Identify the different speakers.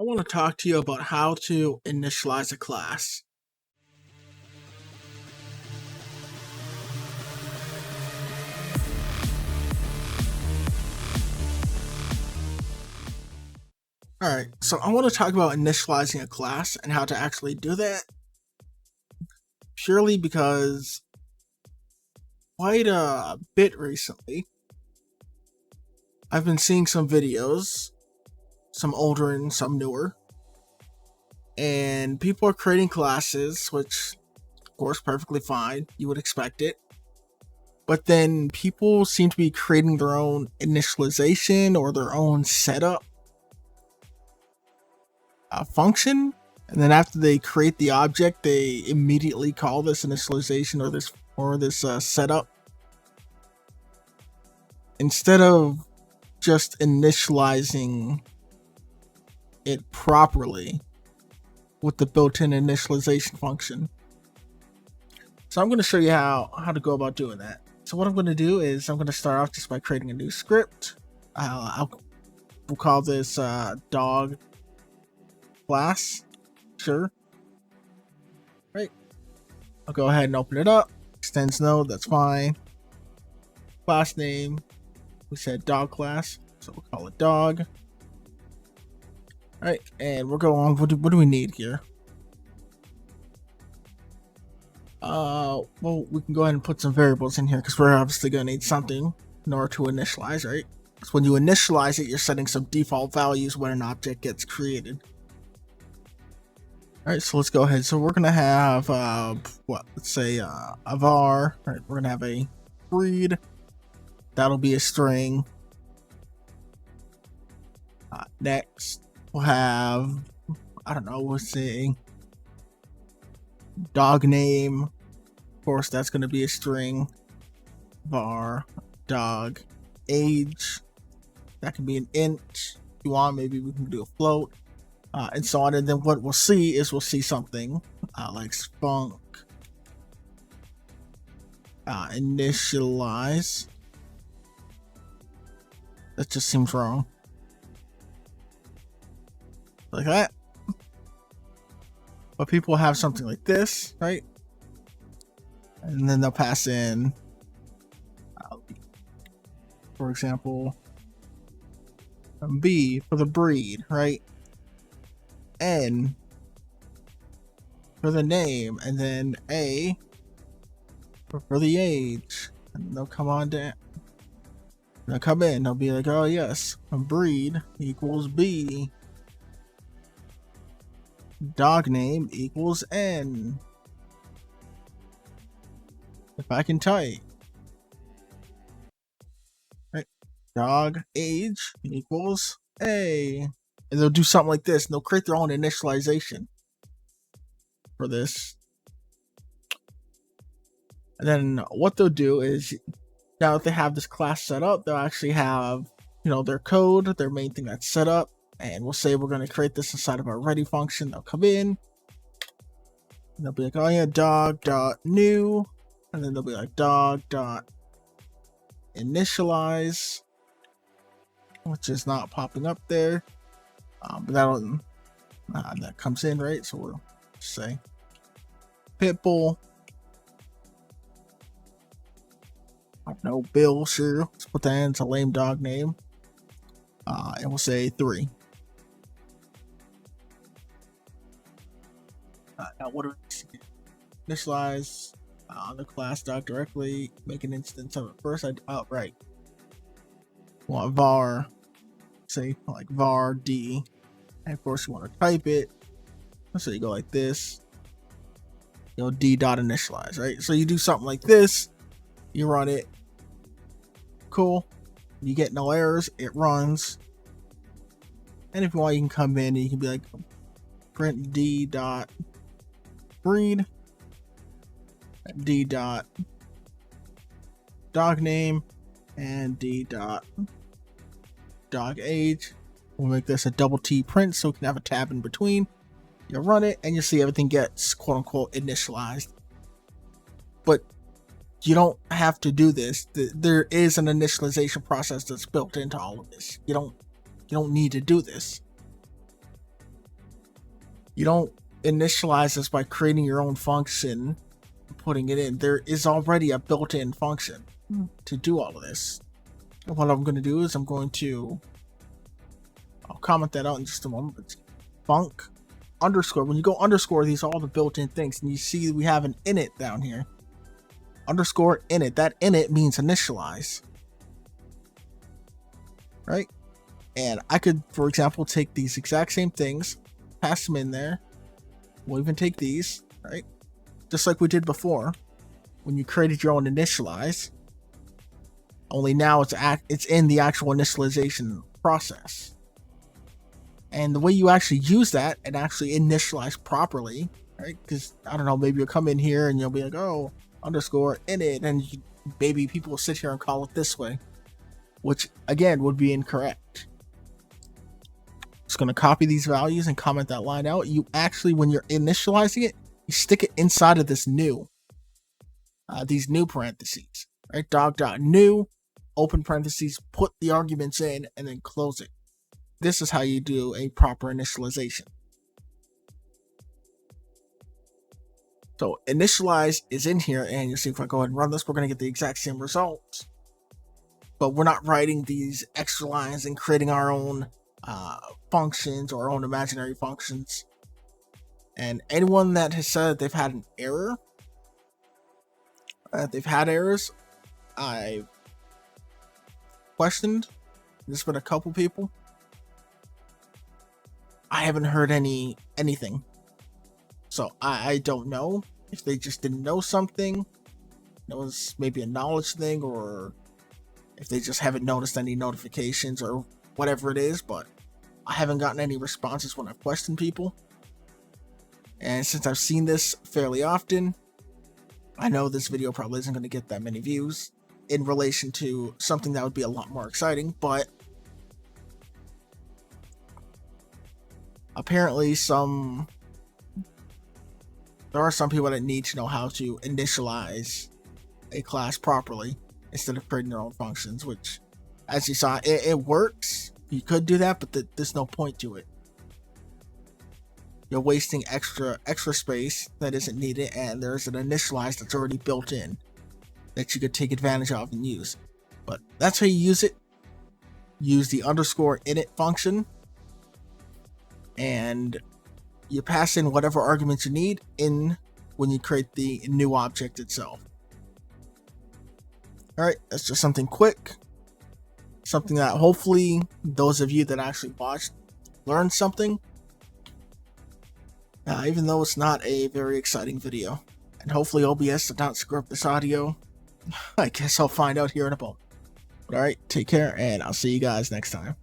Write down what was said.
Speaker 1: I want to talk to you about how to initialize a class. Alright, so I want to talk about initializing a class and how to actually do that, purely because quite a bit recently, I've been seeing some videos, some older and some newer, and people are creating classes, which, of course, perfectly fine, you would expect it. But then people seem to be creating their own initialization or their own setup function, and then after they create the object, they immediately call this initialization or this setup instead of just initializing it properly with the built-in initialization function. So I'm going to show you how to go about doing that. So what I'm going to do is I'm going to start off just by creating a new script. We'll call this dog class. Sure. Right. I'll go ahead and open it up. Extends node, that's fine. Class name, we said dog class, so we'll call it dog. Alright, and we'll go on. What do we need here? Well, we can go ahead and put some variables in here because we're obviously going to need something in order to initialize, right? So when you initialize it, you're setting some default values when an object gets created. Alright, so let's go ahead. So we're going to have, let's say a var. Alright, we're going to have a breed. That'll be a string. Next, we'll have, I don't know, we'll say dog name. Of course, that's going to be a string. Var dog age. That can be an int. If you want, maybe we can do a float. And so on. And then what we'll see is something like spunk initialize. That just seems wrong. Like that. But people have something like this, right? And then they'll pass in, for example, B for the breed, right? N for the name, and then A for the age. And they'll come on down. They'll come in, they'll be like, oh yes, a breed equals B. Dog name equals N. If I can type. Right. Dog age equals A. And they'll do something like this, and they'll create their own initialization for this. And then what they'll do is, now that they have this class set up, they'll actually have, their code, their main thing that's set up. And we'll say we're going to create this inside of our ready function. They'll come in. And they'll be like, oh yeah, dog.new. And then they'll be like dog.initialize, which is not popping up there. But that comes in, right? So we'll say pitbull. I don't know, Bill, sure. Let's put that in. It's a lame dog name. And we'll say 3. Now what do we initialize on the class dog directly? Make an instance of it first. Right. Want var, say like var d, and of course you want to type it. So you go like this. D.initialize, right? So you do something like this. You run it. Cool. You get no errors. It runs. And if you want, you can come in and you can be like print d.breed, d.dog name, and d.dog age. We'll make this a double T print so we can have a tab in between. You run it and you see everything gets quote unquote initialized. But you don't have to do this. There is an initialization process that's built into all of this. You don't need to do this. You don't initialize this by creating your own function, putting it in. There is already a built-in function to do all of this. And what I'm going to do is I'll comment that out in just a moment. But func underscore, when you go underscore, these are all the built-in things, and you see we have an init down here. Underscore init. That init means initialize, right? And I could, for example, take these exact same things, pass them in there. We'll even take these, right? Just like we did before when you created your own initialize. Only now it's in the actual initialization process. And the way you actually use that and actually initialize properly, right? Because, I don't know, maybe you'll come in here and you'll be like, oh, underscore init, and maybe people will sit here and call it this way, which, again, would be incorrect. Just going to copy these values and comment that line out. You actually, when you're initializing it, you stick it inside of this new, these new parentheses, right? Dog.new, open parentheses, put the arguments in, and then close it. This is how you do a proper initialization. So initialize is in here, and you see if I go ahead and run this, we're going to get the exact same results. But we're not writing these extra lines and creating our own functions or our own imaginary functions. And anyone that has said they've had an error, they've had errors, I've questioned. There's been a couple people. I haven't heard anything. So I don't know if they just didn't know something. It was maybe a knowledge thing, or if they just haven't noticed any notifications or whatever it is, but I haven't gotten any responses when I've questioned people. And since I've seen this fairly often, I know this video probably isn't going to get that many views in relation to something that would be a lot more exciting, but apparently there are some people that need to know how to initialize a class properly instead of creating their own functions, which, as you saw, it works. You could do that, but there's no point to it. You're wasting extra space that isn't needed, and there's an initialize that's already built in that you could take advantage of and use. But that's how you use it. Use the underscore init function, and you pass in whatever arguments you need in when you create the new object itself. Alright, that's just something quick. Something that hopefully those of you that actually watched learned something. Even though it's not a very exciting video. And hopefully OBS did not screw up this audio. I guess I'll find out here in a moment. But alright, take care, and I'll see you guys next time.